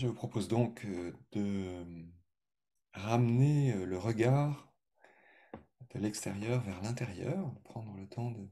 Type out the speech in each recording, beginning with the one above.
Je vous propose donc de ramener le regard de l'extérieur vers l'intérieur, prendre le temps de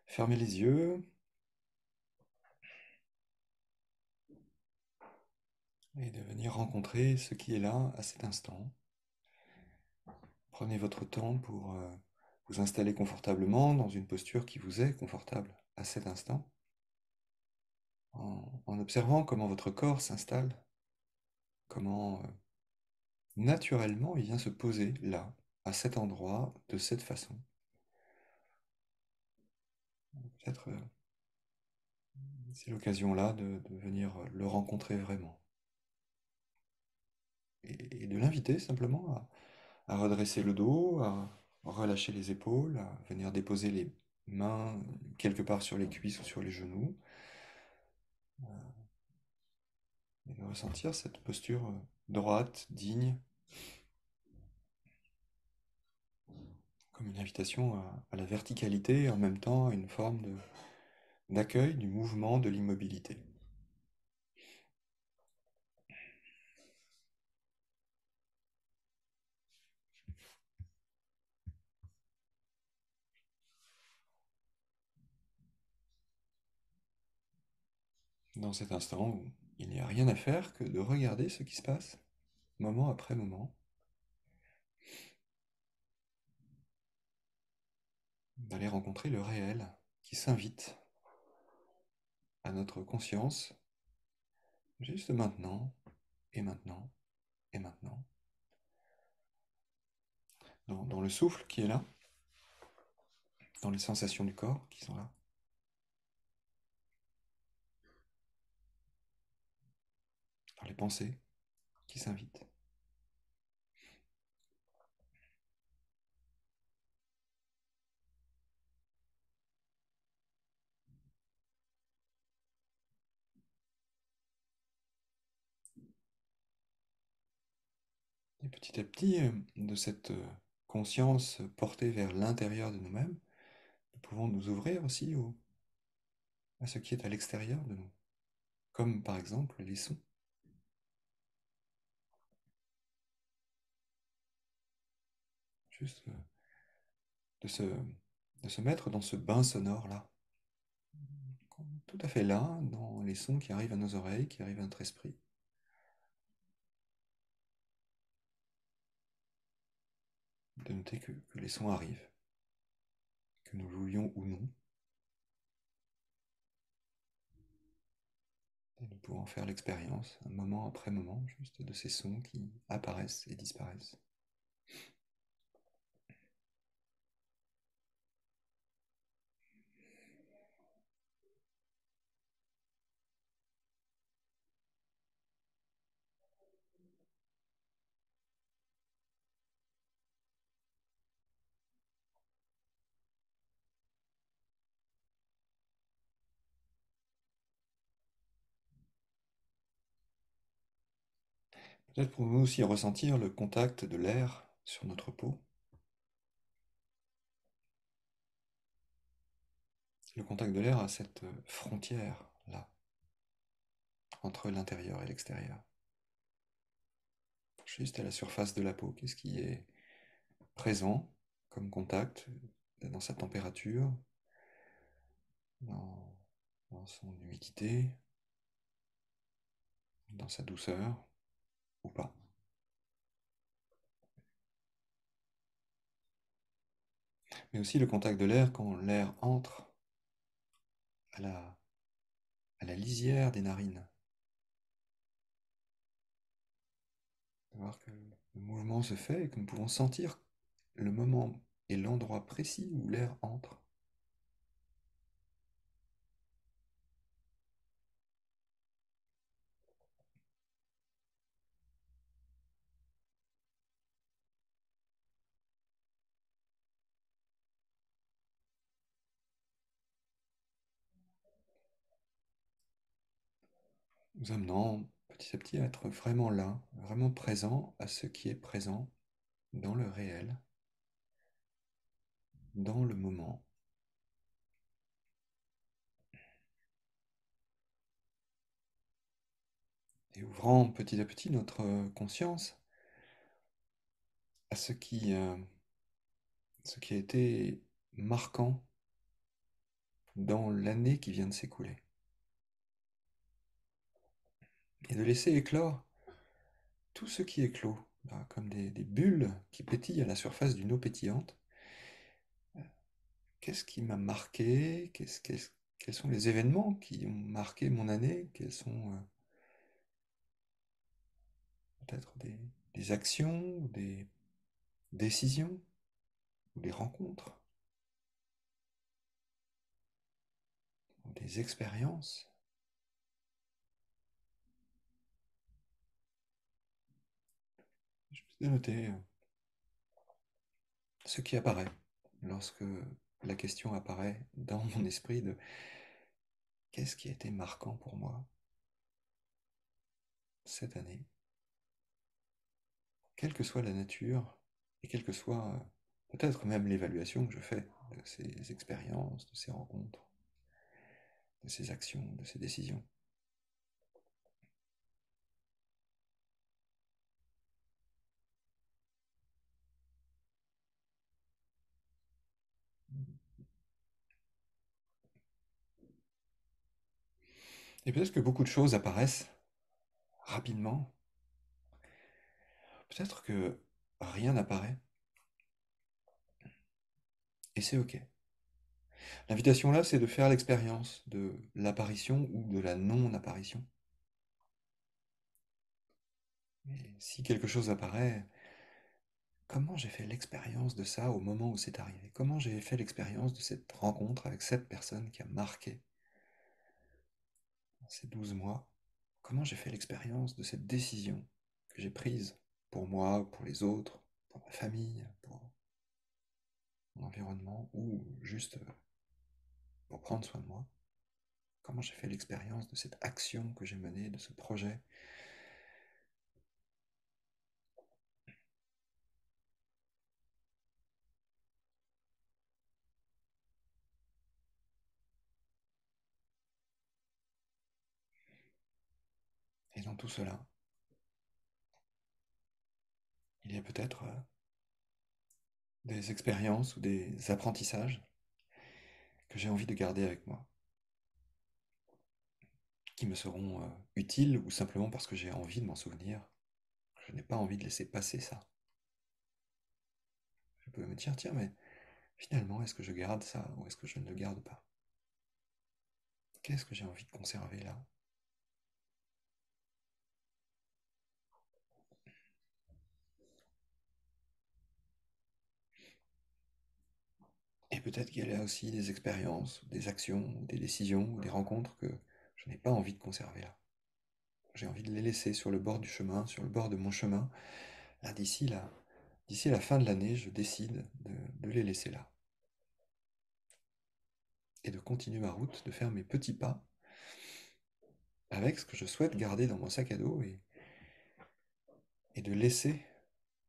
fermer les yeux et de venir rencontrer ce qui est là à cet instant. Prenez votre temps pour vous installer confortablement dans une posture qui vous est confortable à cet instant, en observant comment votre corps s'installe, comment naturellement il vient se poser là, à cet endroit, de cette façon. Peut-être c'est l'occasion là de venir le rencontrer vraiment. Et de l'inviter simplement à redresser le dos, à relâcher les épaules, à venir déposer les mains quelque part sur les cuisses ou sur les genoux, et de ressentir cette posture droite, digne, comme une invitation à la verticalité et en même temps à une forme d'accueil du mouvement, de l'immobilité. Dans cet instant où il n'y a rien à faire que de regarder ce qui se passe, moment après moment, d'aller rencontrer le réel qui s'invite à notre conscience juste maintenant et maintenant et maintenant, dans le souffle qui est là, dans les sensations du corps qui sont là, dans les pensées qui s'invitent. Et petit à petit, de cette conscience portée vers l'intérieur de nous-mêmes, nous pouvons nous ouvrir aussi à ce qui est à l'extérieur de nous, comme par exemple les sons. Juste de se mettre dans ce bain sonore-là, tout à fait là, dans les sons qui arrivent à nos oreilles, qui arrivent à notre esprit. De noter que les sons arrivent, que nous le voulions ou non, et nous pouvons faire l'expérience, un moment après moment, juste de ces sons qui apparaissent et disparaissent. Peut-être pouvons-nous aussi ressentir le contact de l'air sur notre peau, le contact de l'air à cette frontière-là, entre l'intérieur et l'extérieur. Juste à la surface de la peau, qu'est-ce qui est présent comme contact dans sa température, dans, dans son humidité, dans sa douceur ou pas. Mais aussi le contact de l'air quand l'air entre à à la lisière des narines. Voir que le mouvement se fait et que nous pouvons sentir le moment et l'endroit précis où l'air entre. Nous amenant petit à petit à être vraiment là, vraiment présent à ce qui est présent dans le réel, dans le moment. et ouvrant petit à petit notre conscience à ce qui a été marquant dans l'année qui vient de s'écouler. Et de laisser éclore tout ce qui éclot, là, comme des bulles qui pétillent à la surface d'une eau pétillante. Qu'est-ce qui m'a marqué? Quels sont les événements qui ont marqué mon année? Quelles sont peut-être des actions, ou des décisions, ou des rencontres, ou des expériences? Je peux noter ce qui apparaît lorsque la question apparaît dans mon esprit de qu'est-ce qui a été marquant pour moi cette année, quelle que soit la nature et quelle que soit peut-être même l'évaluation que je fais de ces expériences, de ces rencontres, de ces actions, de ces décisions. Et peut-être que beaucoup de choses apparaissent rapidement, peut-être que rien n'apparaît, et c'est ok. L'invitation là, c'est de faire l'expérience de l'apparition ou de la non-apparition. Et si quelque chose apparaît, comment j'ai fait l'expérience de ça au moment où c'est arrivé? Comment j'ai fait l'expérience de cette rencontre avec cette personne qui a marqué ces 12 mois? Comment j'ai fait l'expérience de cette décision que j'ai prise pour moi, pour les autres, pour ma famille, pour mon environnement, ou juste pour prendre soin de moi? Comment j'ai fait l'expérience de cette action que j'ai menée, de ce projet? Et dans tout cela, il y a peut-être des expériences ou des apprentissages que j'ai envie de garder avec moi, qui me seront utiles ou simplement parce que j'ai envie de m'en souvenir. Je n'ai pas envie de laisser passer ça. Je peux me dire, tiens, mais finalement, est-ce que je garde ça ou est-ce que je ne le garde pas? Qu'est-ce que j'ai envie de conserver là? Et peut-être qu'il y a aussi des expériences, des actions, des décisions, ou des rencontres que je n'ai pas envie de conserver là. J'ai envie de les laisser sur le bord du chemin, sur le bord de mon chemin. Là, d'ici la fin de l'année, je décide de les laisser là. Et de continuer ma route, de faire mes petits pas avec ce que je souhaite garder dans mon sac à dos et de laisser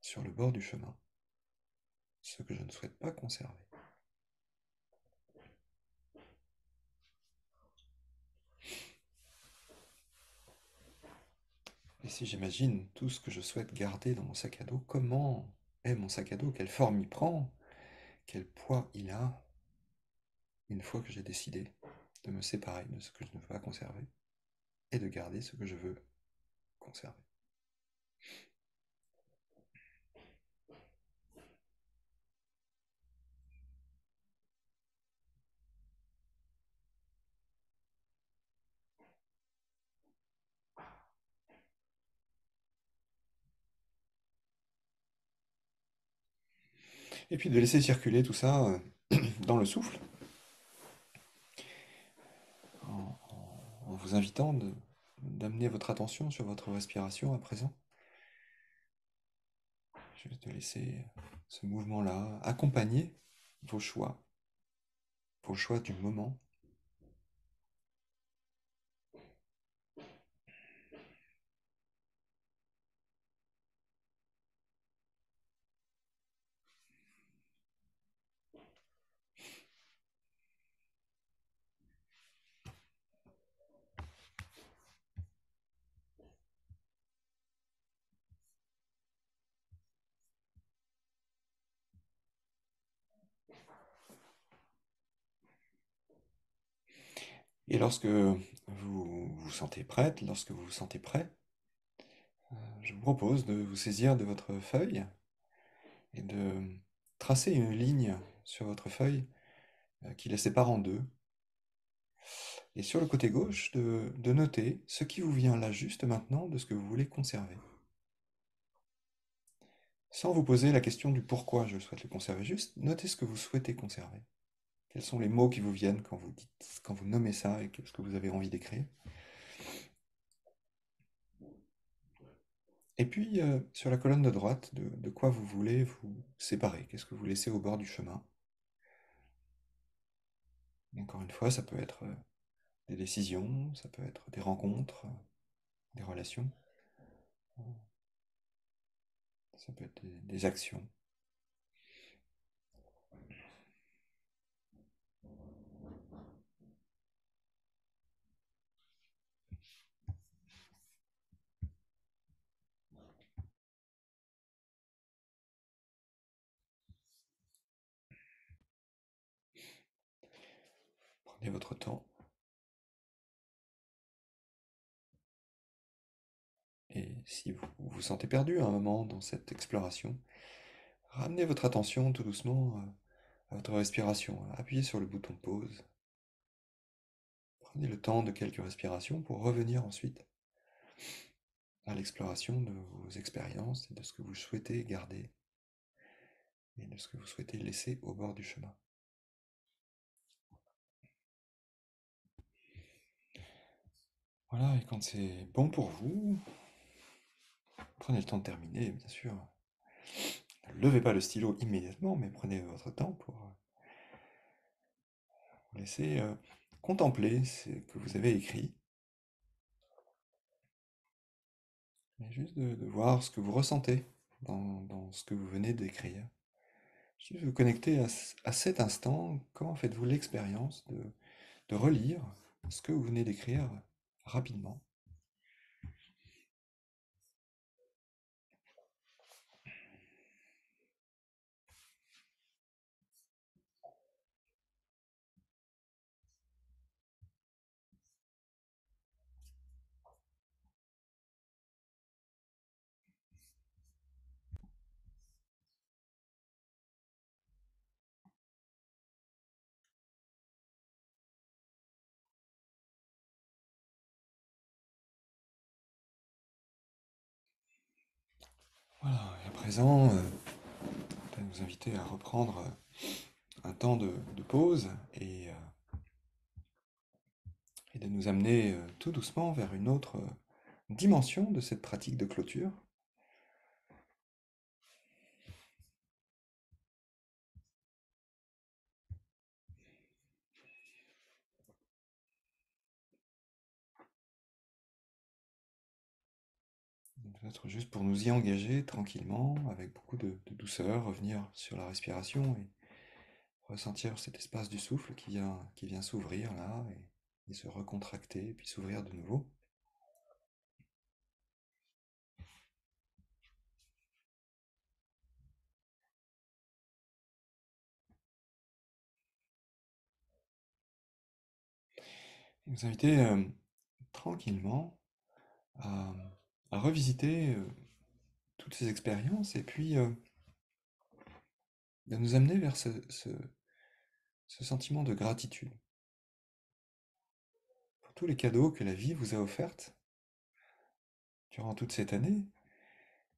sur le bord du chemin ce que je ne souhaite pas conserver. Et si j'imagine tout ce que je souhaite garder dans mon sac à dos, comment est mon sac à dos? Quelle forme il prend? Quel poids il a une fois que j'ai décidé de me séparer de ce que je ne veux pas conserver et de garder ce que je veux conserver. Et puis de laisser circuler tout ça dans le souffle, en, en vous invitant d'amener votre attention sur votre respiration à présent. Juste de laisser ce mouvement-là accompagner vos choix du moment. Et lorsque vous vous sentez prête, lorsque vous vous sentez prêt, je vous propose de vous saisir de votre feuille et de tracer une ligne sur votre feuille qui la sépare en deux. Et sur le côté gauche, de noter ce qui vous vient là juste maintenant de ce que vous voulez conserver. Sans vous poser la question du pourquoi je souhaite le conserver, juste notez ce que vous souhaitez conserver. Quels sont les mots qui vous viennent quand vous dites, quand vous nommez ça et ce que vous avez envie d'écrire. Et puis, sur la colonne de droite, de quoi vous voulez vous séparer. Qu'est-ce que vous laissez au bord du chemin. Et encore une fois, ça peut être des décisions, ça peut être des rencontres, des relations, ça peut être des actions. Prenez votre temps. Et si vous vous sentez perdu à un moment dans cette exploration, ramenez votre attention tout doucement à votre respiration. Appuyez sur le bouton pause. Prenez le temps de quelques respirations pour revenir ensuite à l'exploration de vos expériences et de ce que vous souhaitez garder et de ce que vous souhaitez laisser au bord du chemin. Voilà, et quand c'est bon pour vous, prenez le temps de terminer, bien sûr. Ne levez pas le stylo immédiatement, mais prenez votre temps pour vous laisser contempler ce que vous avez écrit. Et juste de voir ce que vous ressentez dans ce que vous venez d'écrire. Juste vous connecter à cet instant, comment faites-vous l'expérience de relire ce que vous venez d'écrire rapidement. Voilà, et à présent, je vais vous inviter à reprendre un temps de pause et de nous amener tout doucement vers une autre dimension de cette pratique de clôture. Peut-être juste pour nous y engager tranquillement, avec beaucoup de douceur, revenir sur la respiration et ressentir cet espace du souffle qui vient s'ouvrir là et se recontracter, puis s'ouvrir de nouveau. Et vous inviter tranquillement à, à revisiter toutes ces expériences et puis de nous amener vers ce sentiment de gratitude pour tous les cadeaux que la vie vous a offerts durant toute cette année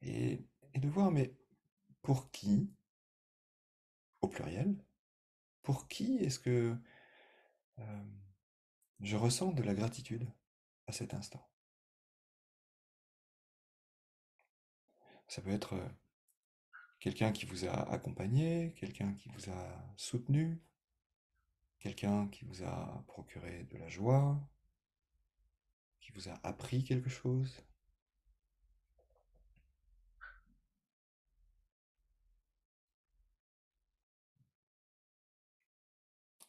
et, et de voir, mais pour qui, au pluriel, pour qui est-ce que euh, je ressens de la gratitude à cet instant? Ça peut être quelqu'un qui vous a accompagné, quelqu'un qui vous a soutenu, quelqu'un qui vous a procuré de la joie, qui vous a appris quelque chose.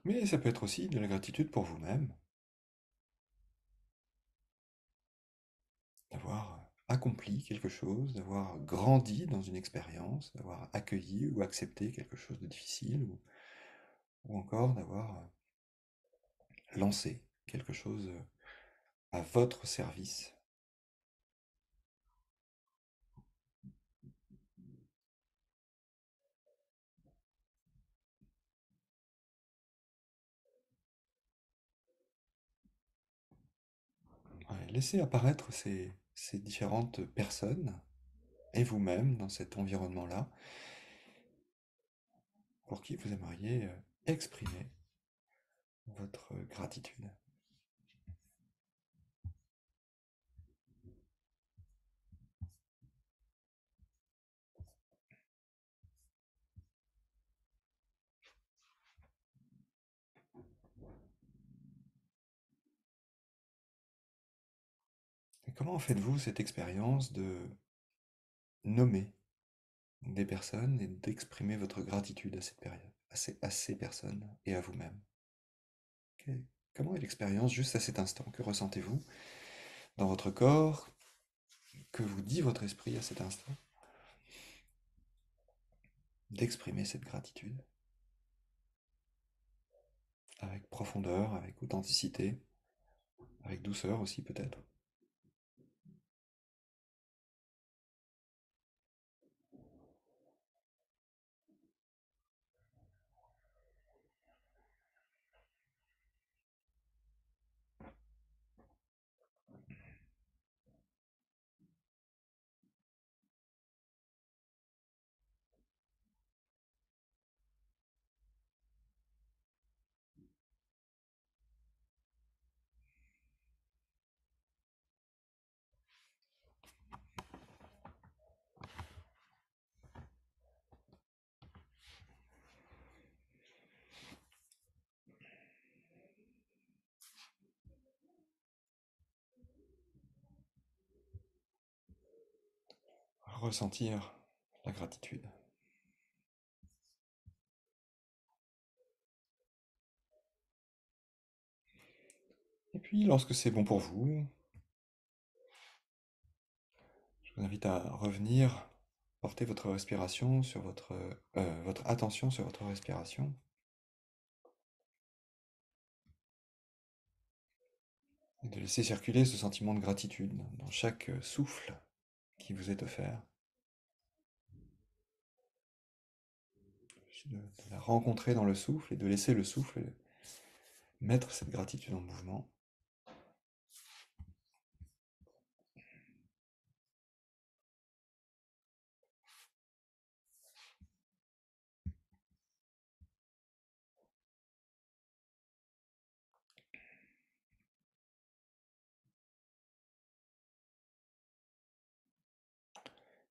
Mais ça peut être aussi de la gratitude pour vous-même, d'avoir accompli quelque chose, d'avoir grandi dans une expérience, d'avoir accueilli ou accepté quelque chose de difficile, ou encore d'avoir lancé quelque chose à votre service. Ouais, laissez apparaître ces différentes personnes et vous-même dans cet environnement-là pour qui vous aimeriez exprimer votre gratitude. Et comment faites-vous cette expérience de nommer des personnes et d'exprimer votre gratitude à cette période, à ces personnes et à vous-même? Comment est l'expérience juste à cet instant? Que ressentez-vous dans votre corps? Que vous dit votre esprit à cet instant? D'exprimer cette gratitude avec profondeur, avec authenticité, avec douceur aussi peut-être. Ressentir la gratitude. Et puis lorsque c'est bon pour vous, je vous invite à revenir, porter votre respiration sur votre attention sur votre respiration et de laisser circuler ce sentiment de gratitude dans chaque souffle qui vous est offert, de la rencontrer dans le souffle et de laisser le souffle mettre cette gratitude en mouvement.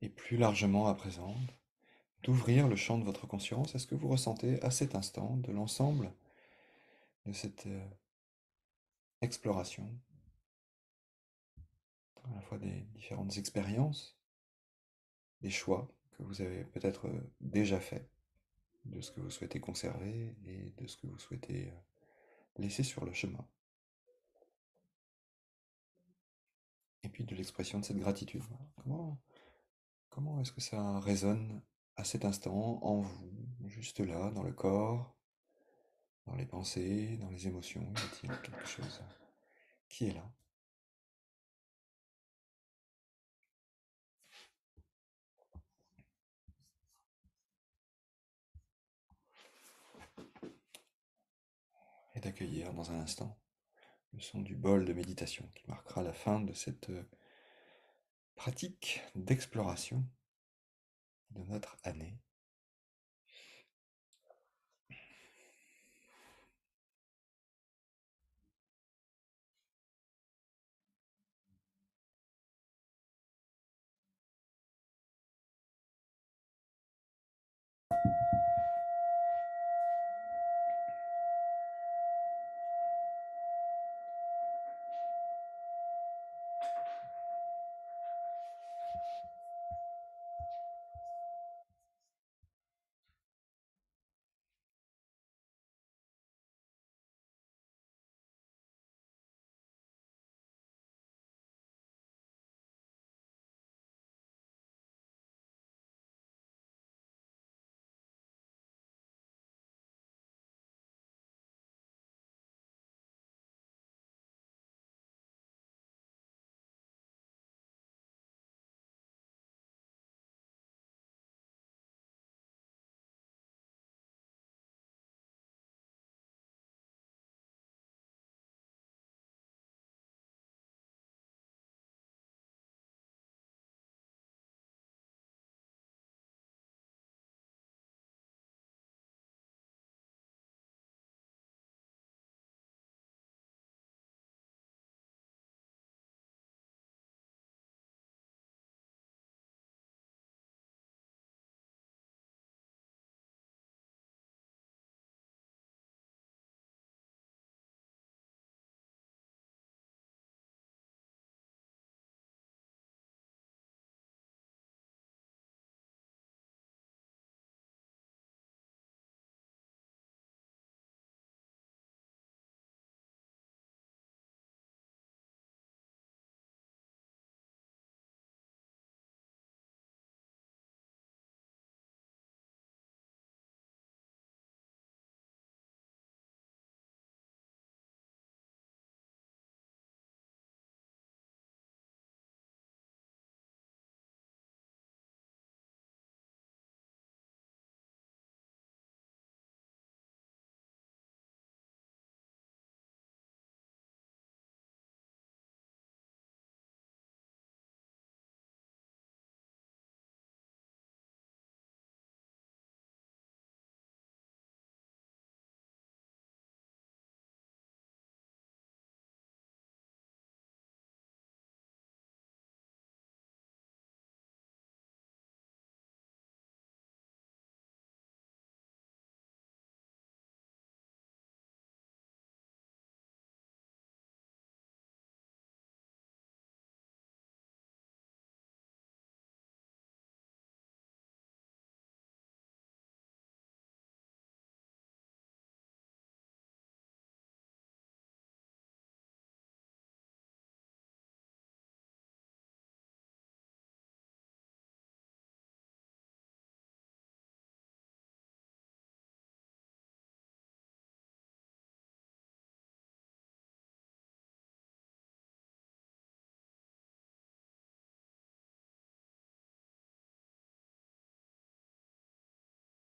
Et plus largement à présent, d'ouvrir le champ de votre conscience à ce que vous ressentez à cet instant de l'ensemble de cette exploration, à la fois des différentes expériences, des choix que vous avez peut-être déjà faits, de ce que vous souhaitez conserver et de ce que vous souhaitez laisser sur le chemin. Et puis de l'expression de cette gratitude. Comment est-ce que ça résonne à cet instant en vous, juste là, dans le corps, dans les pensées, dans les émotions? Y a-t-il quelque chose qui est là? Et d'accueillir dans un instant le son du bol de méditation qui marquera la fin de cette pratique d'exploration de notre année.